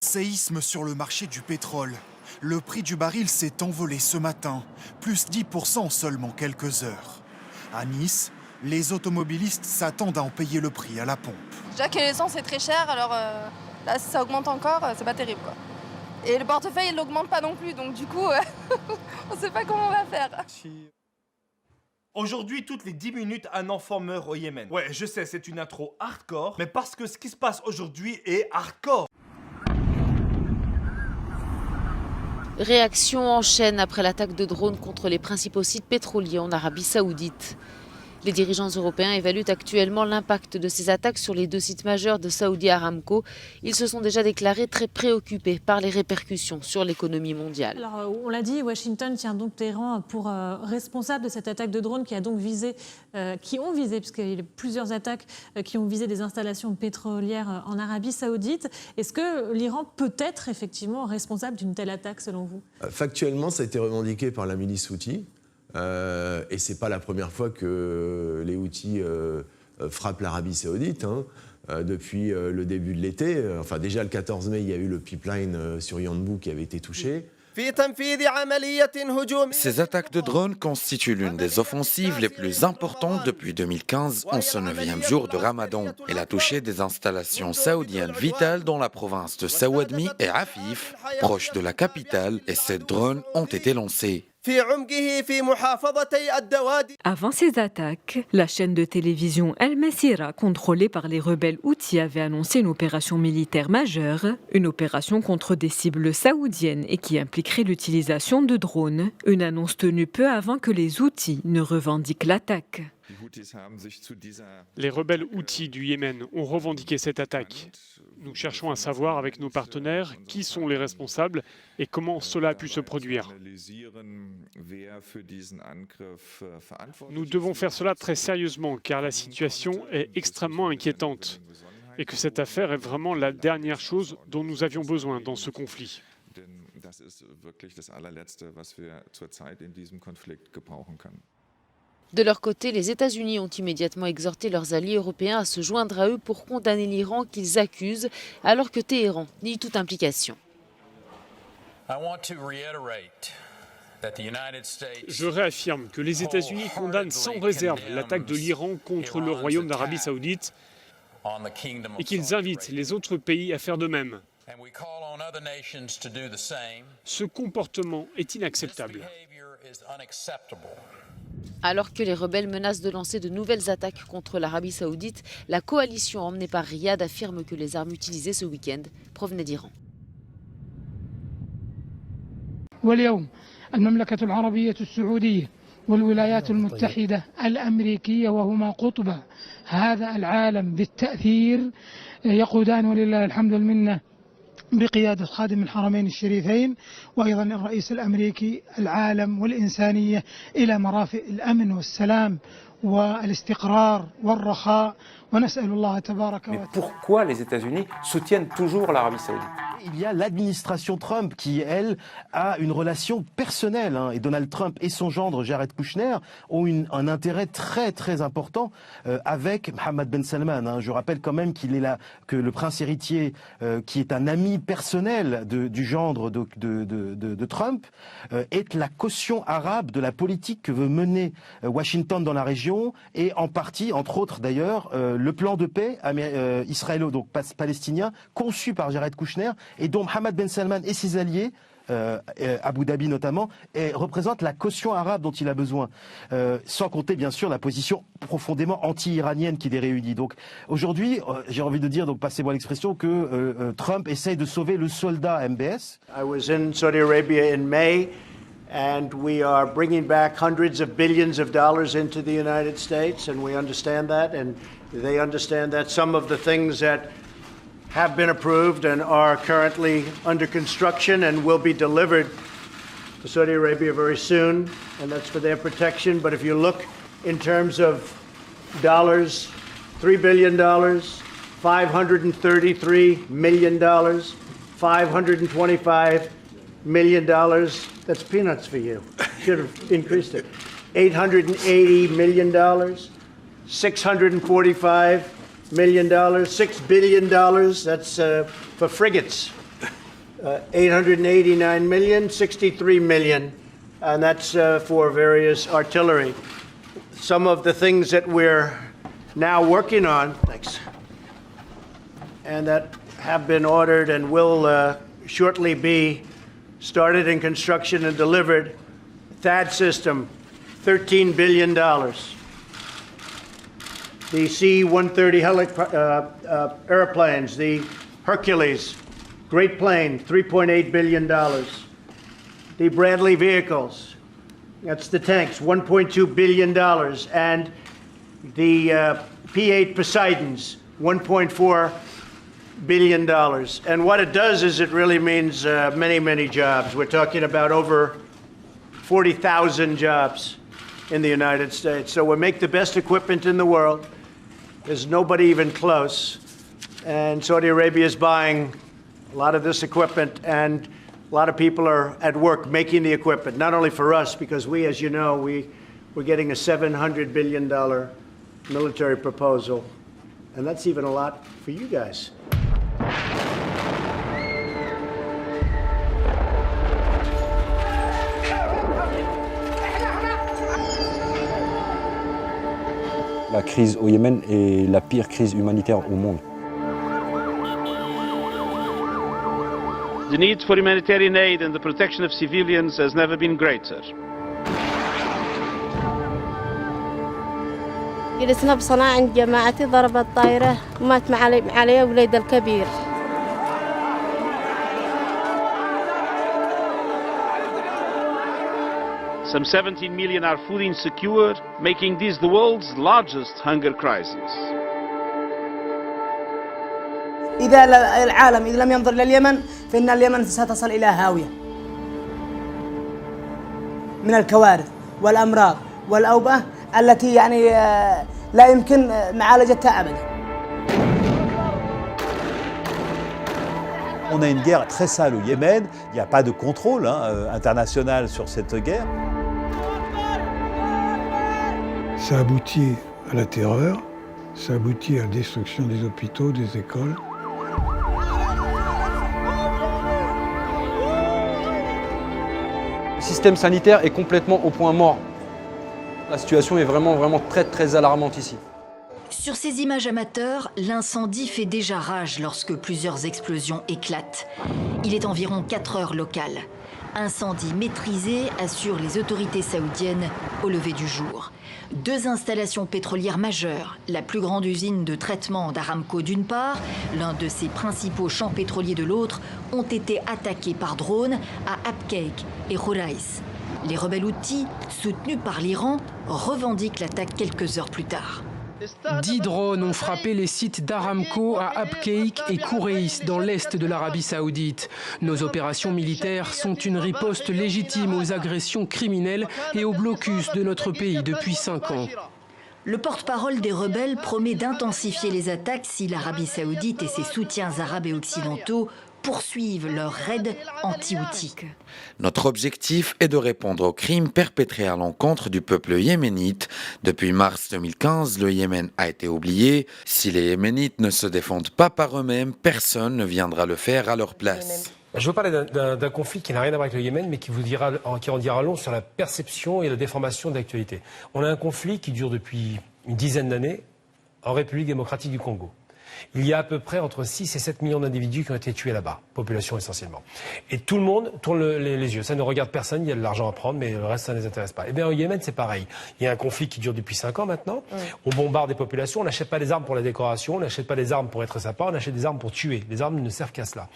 Séisme sur le marché du pétrole. Le prix du baril s'est envolé ce matin, plus 10% en seulement quelques heures. À Nice, les automobilistes s'attendent à en payer le prix à la pompe. Déjà que l'essence est très chère, alors là si ça augmente encore, c'est pas terrible quoi. Et le portefeuille il l'augmente pas non plus, donc du coup on sait pas comment on va faire. Aujourd'hui, toutes les 10 minutes, un enfant meurt au Yémen. Ouais, je sais, c'est une intro hardcore, mais parce que ce qui se passe aujourd'hui est hardcore. Réaction en chaîne après l'attaque de drones contre les principaux sites pétroliers en Arabie Saoudite. Les dirigeants européens évaluent actuellement l'impact de ces attaques sur les deux sites majeurs de Saudi Aramco. Ils se sont déjà déclarés très préoccupés par les répercussions sur l'économie mondiale. Alors, on l'a dit, Washington tient donc Téhéran pour responsable de cette attaque de drone qui ont visé, puisqu'il y a plusieurs attaques qui ont visé des installations pétrolières en Arabie Saoudite. Est-ce que l'Iran peut être effectivement responsable d'une telle attaque selon vous ? Factuellement, ça a été revendiqué par la milice Houthi. Et ce n'est pas la première fois que les Houthis frappent l'Arabie Saoudite. Depuis le début de l'été. Enfin, déjà le 14 mai, il y a eu le pipeline sur Yanbu qui avait été touché. Ces attaques de drones constituent l'une des offensives les plus importantes depuis 2015, en ce 9e jour de Ramadan. Elle a touché des installations saoudiennes vitales dans la province de Saouadmi et Afif, proche de la capitale, et ces drones ont été lancés. Avant ces attaques, la chaîne de télévision El Messira, contrôlée par les rebelles Houthis, avait annoncé une opération militaire majeure, une opération contre des cibles saoudiennes et qui impliquerait l'utilisation de drones, une annonce tenue peu avant que les Houthis ne revendiquent l'attaque. Les rebelles Houthis du Yémen ont revendiqué cette attaque. Nous cherchons à savoir avec nos partenaires qui sont les responsables et comment cela a pu se produire. Nous devons faire cela très sérieusement car la situation est extrêmement inquiétante et que cette affaire est vraiment la dernière chose dont nous avions besoin dans ce conflit. De leur côté, les États-Unis ont immédiatement exhorté leurs alliés européens à se joindre à eux pour condamner l'Iran qu'ils accusent, alors que Téhéran nie toute implication. Je réaffirme que les États-Unis condamnent sans réserve l'attaque de l'Iran contre le Royaume d'Arabie Saoudite et qu'ils invitent les autres pays à faire de même. Ce comportement est inacceptable. Alors que les rebelles menacent de lancer de nouvelles attaques contre l'Arabie Saoudite, la coalition emmenée par Riyad affirme que les armes utilisées ce week-end provenaient d'Iran. واليوم المملكة العربية السعودية والولايات المتحدة الأمريكية وهما قطب هذا العالم بالتأثير يقودان ولله الحمد والمنة بقيادة خادم الحرمين الشريفين وأيضا الرئيس الأمريكي العالم والإنسانية إلى مرافق الأمن والسلام والاستقرار والرخاء ونسأل الله تبارك وتعالى. Mais pourquoi les États-Unis soutiennent toujours l'Arabie Saoudite ? Il y a l'administration Trump qui, elle, a une relation personnelle. Et Donald Trump et son gendre Jared Kushner ont un intérêt très très important avec Mohammed Ben Salman. Je rappelle quand même que le prince héritier, qui est un ami personnel du gendre de Trump, est la caution arabe de la politique que veut mener Washington dans la région et en partie, entre autres d'ailleurs, le plan de paix israélo-palestinien conçu par Jared Kushner et dont Mohammed Ben Salman et ses alliés, Abu Dhabi notamment, représentent la caution arabe dont il a besoin. Sans compter bien sûr la position profondément anti-iranienne qui les réunit. Donc aujourd'hui, j'ai envie de dire, donc passez-moi l'expression, que Trump essaye de sauver le soldat MBS. I was in Saudi Arabia in May. And we are bringing back hundreds of billions of dollars into the United States, and we understand that, and they understand that some of the things that have been approved and are currently under construction and will be delivered to Saudi Arabia very soon, and that's for their protection. But if you look in terms of dollars, $3 billion, $533 million, $525 million, that's peanuts for you. Should have increased it. $880 million, $645 million, $6 billion, that's for frigates. 889 million, 63 million, and that's for various artillery. Some of the things that we're now working on, thanks, and that have been ordered and will shortly be started in construction and delivered. THAAD system, $13 billion. The C-130 airplanes, the Hercules, great plane, $3.8 billion. The Bradley vehicles, that's the tanks, $1.2 billion. And the P-8 Poseidons, $1.4 billion. And what it does is it really means many, many jobs. We're talking about over 40,000 jobs in the United States. So we make the best equipment in the world. There's nobody even close. And Saudi Arabia is buying a lot of this equipment, and a lot of people are at work making the equipment, not only for us, because we, as you know, we're getting a $700 billion military proposal. And that's even a lot for you guys. La crise au Yémen est la pire crise humanitaire au monde. The need for humanitarian aid and the protection of civilians has never been greater. جلسنا بصنعاء عند جماعتي ضربت طائرة ومات عليها وليد الكبير. Some 17 million are food insecure, making this the world's largest hunger crisis. إذا العالم إذا لم ينظر لليمن فإن اليمن ستصل إلى هاوية من الكوارث والأمراض والأوبئة التي يعني لا يمكن معالجتها أبدا. On a une guerre très sale au Yémen, il n'y a pas de contrôle international sur cette guerre. Ça aboutit à la terreur, ça aboutit à la destruction des hôpitaux, des écoles. Le système sanitaire est complètement au point mort. La situation est vraiment très alarmante ici. Sur ces images amateurs, l'incendie fait déjà rage lorsque plusieurs explosions éclatent. Il est environ 4 heures locales. Incendie maîtrisé, assurent les autorités saoudiennes au lever du jour. 2 installations pétrolières majeures, la plus grande usine de traitement d'Aramco d'une part, l'un de ses principaux champs pétroliers de l'autre, ont été attaqués par drones à Abqaiq et Khouraïs. Les rebelles houthis, soutenus par l'Iran, revendiquent l'attaque quelques heures plus tard. 10 drones ont frappé les sites d'Aramco à Abqaiq et Khouraïs dans l'est de l'Arabie saoudite. Nos opérations militaires sont une riposte légitime aux agressions criminelles et au blocus de notre pays depuis 5 ans. Le porte-parole des rebelles promet d'intensifier les attaques si l'Arabie saoudite et ses soutiens arabes et occidentaux poursuivent leur raid anti-houthi. Notre objectif est de répondre aux crimes perpétrés à l'encontre du peuple yéménite. Depuis mars 2015, le Yémen a été oublié. Si les Yéménites ne se défendent pas par eux-mêmes, personne ne viendra le faire à leur place. Je veux parler d'un conflit qui n'a rien à voir avec le Yémen, mais qui en dira long sur la perception et la déformation de l'actualité. On a un conflit qui dure depuis une dizaine d'années en République démocratique du Congo. Il y a à peu près entre 6 et 7 millions d'individus qui ont été tués là-bas, population essentiellement. Et tout le monde tourne les yeux. Ça ne regarde personne, il y a de l'argent à prendre, mais le reste, ça ne les intéresse pas. Eh bien, au Yémen, c'est pareil. Il y a un conflit qui dure depuis 5 ans maintenant. On bombarde des populations, on n'achète pas des armes pour la décoration, on n'achète pas des armes pour être sympa, on achète des armes pour tuer. Les armes ne servent qu'à cela.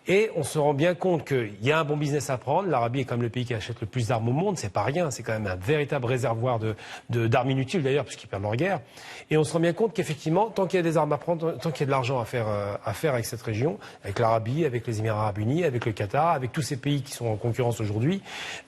Et on se rend bien compte qu'il y a un bon business à prendre. L'Arabie est quand même le pays qui achète le plus d'armes au monde, c'est pas rien. C'est quand même un véritable réservoir d'armes inutiles d'ailleurs, puisqu'ils perdent leur guerre. Et on se rend bien compte qu'effectivement, tant qu'il y a des armes à prendre, tant qu'il y a de l'argent à faire avec cette région, avec l'Arabie, avec les Émirats Arabes Unis, avec le Qatar, avec tous ces pays qui sont en concurrence aujourd'hui,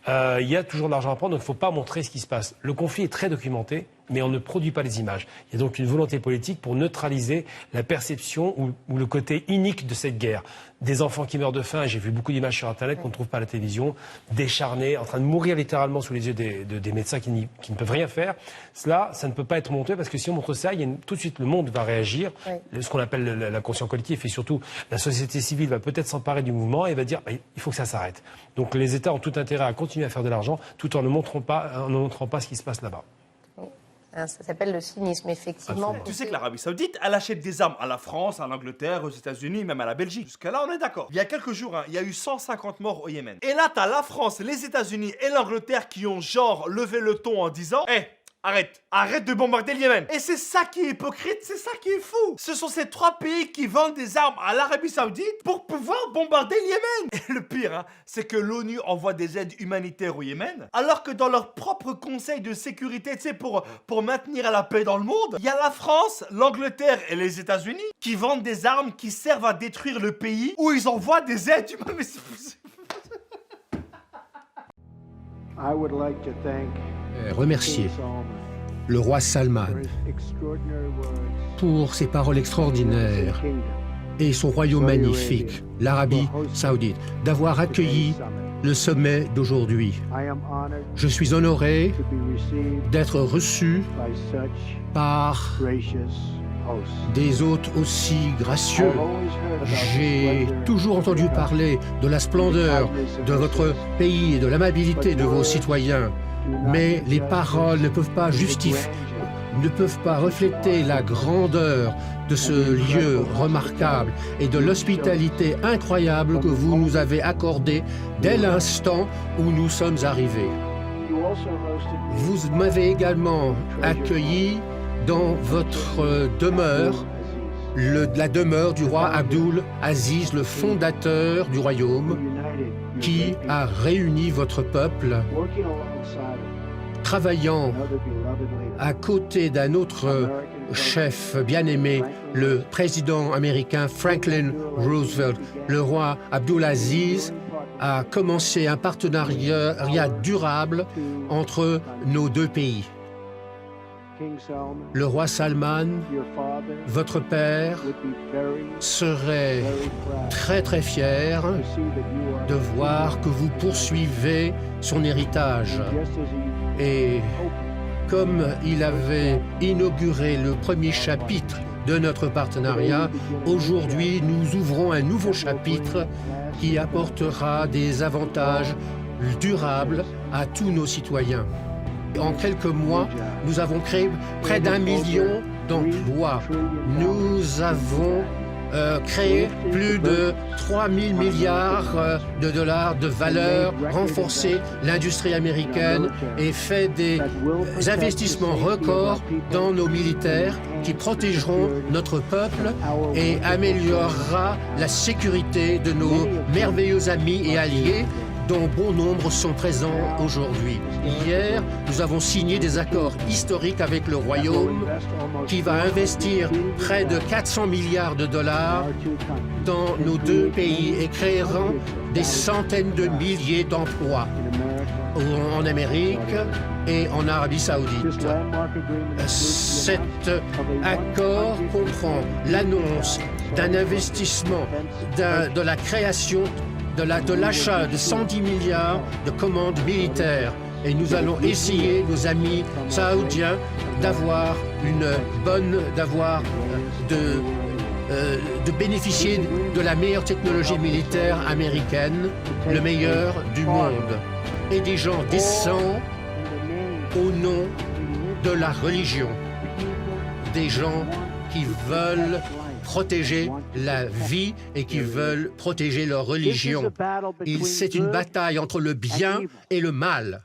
il y a toujours de l'argent à prendre, donc il ne faut pas montrer ce qui se passe. Le conflit est très documenté, mais on ne produit pas les images. Il y a donc une volonté politique pour neutraliser la perception ou le côté inique de cette guerre. Des enfants qui meurent de faim, et j'ai vu beaucoup d'images sur Internet qu'on ne trouve pas à la télévision, décharnés, en train de mourir littéralement sous les yeux des médecins qui ne peuvent rien faire. Cela, ça ne peut pas être montré parce que si on montre ça, tout de suite le monde va réagir, ce qu'on appelle la conscience collective, et surtout la société civile va peut-être s'emparer du mouvement et va dire il faut que ça s'arrête. Donc les États ont tout intérêt à continuer à faire de l'argent tout en ne montrant pas ce qui se passe là-bas. Ça s'appelle le cynisme, effectivement. Tu sais que l'Arabie Saoudite, elle achète des armes à la France, à l'Angleterre, aux États-Unis, même à la Belgique. Jusqu'à là, on est d'accord. Il y a quelques jours, il y a eu 150 morts au Yémen. Et là, t'as la France, les États-Unis et l'Angleterre qui ont genre levé le ton en disant arrête de bombarder le Yémen. Et c'est ça qui est hypocrite, c'est ça qui est fou. Ce sont ces 3 pays qui vendent des armes à l'Arabie Saoudite pour pouvoir bombarder le Yémen. Et le pire, c'est que l'ONU envoie des aides humanitaires au Yémen, alors que dans leur propre conseil de sécurité, tu sais, pour maintenir la paix dans le monde, il y a la France, l'Angleterre et les États-Unis qui vendent des armes qui servent à détruire le pays où ils envoient des aides humanitaires. Remercier le roi Salman pour ses paroles extraordinaires et son royaume magnifique, l'Arabie Saoudite, d'avoir accueilli le sommet d'aujourd'hui. Je suis honoré d'être reçu par des hôtes aussi gracieux. J'ai toujours entendu parler de la splendeur de votre pays et de l'amabilité de vos citoyens, mais les paroles ne peuvent pas justifier, ne peuvent pas refléter la grandeur de ce lieu remarquable et de l'hospitalité incroyable que vous nous avez accordée dès l'instant où nous sommes arrivés. Vous m'avez également accueilli dans votre demeure, la demeure du roi Abdul Aziz, le fondateur du royaume, qui a réuni votre peuple, travaillant à côté d'un autre chef bien-aimé, le président américain Franklin Roosevelt. Le roi Abdul Aziz a commencé un partenariat durable entre nos 2 pays. Le roi Salman, votre père, serait très très fier de voir que vous poursuivez son héritage. Et comme il avait inauguré le premier chapitre de notre partenariat, aujourd'hui nous ouvrons un nouveau chapitre qui apportera des avantages durables à tous nos citoyens. En quelques mois, nous avons créé près d'1 million d'emplois. Nous avons créé plus de 3 000 milliards de dollars de valeur, renforcé l'industrie américaine et fait des investissements records dans nos militaires qui protégeront notre peuple et améliorera la sécurité de nos merveilleux amis et alliés dont bon nombre sont présents aujourd'hui. Hier, nous avons signé des accords historiques avec le Royaume qui va investir près de 400 milliards de dollars dans nos 2 pays et créera des centaines de milliers d'emplois en Amérique et en Arabie Saoudite. Cet accord comprend l'annonce d'un investissement, de la création de l'achat de 110 milliards de commandes militaires. Et nous allons essayer, nos amis saoudiens, de bénéficier de la meilleure technologie militaire américaine, le meilleur du monde. Et des gens décents au nom de la religion. Des gens qui veulent protéger la vie et qui veulent protéger leur religion. C'est une bataille entre le bien et le mal.